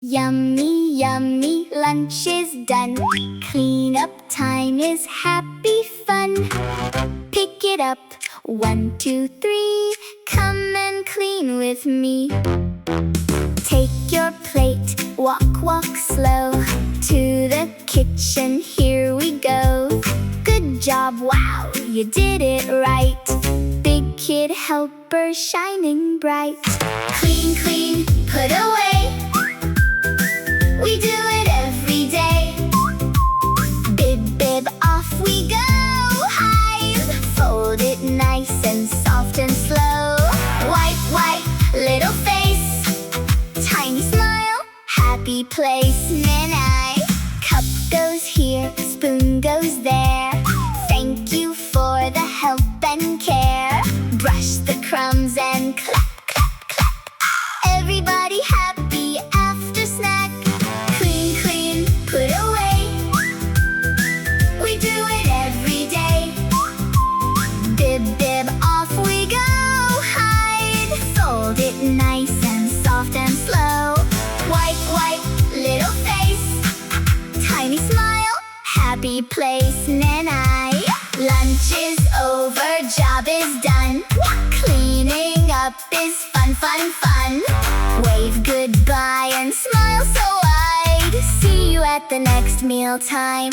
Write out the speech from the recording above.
Yummy, yummy, lunch is done. Clean up time is happy fun. Pick it up, 1, 2, 3. Come and clean with me. Take your plate, walk, walk slow. To the kitchen, here we go. Good job, wow, you did it right. Big kid helper shining bright. Clean, clean, put away. We do it every day. Bib, bib, off we go. Hide, fold it nice and soft and slow. Wipe, wipe, little face. Tiny smile, happy place. Nanai, cup goes here, spoon goes there. Thank you for the help and care. Brush the crumbs and clap, clap, clap. Everybody happy after snack. Clean, clean, put away. We do it every day. Bib, bib, off we go. Hide, fold it nice and soft and slow. Wipe, wipe, little face. Tiny smile, happy place. Nanai, lunch is over, job is done. Cleaning up is fun, fun, fun. Wave goodbye and smile so wide. See you at the next mealtime.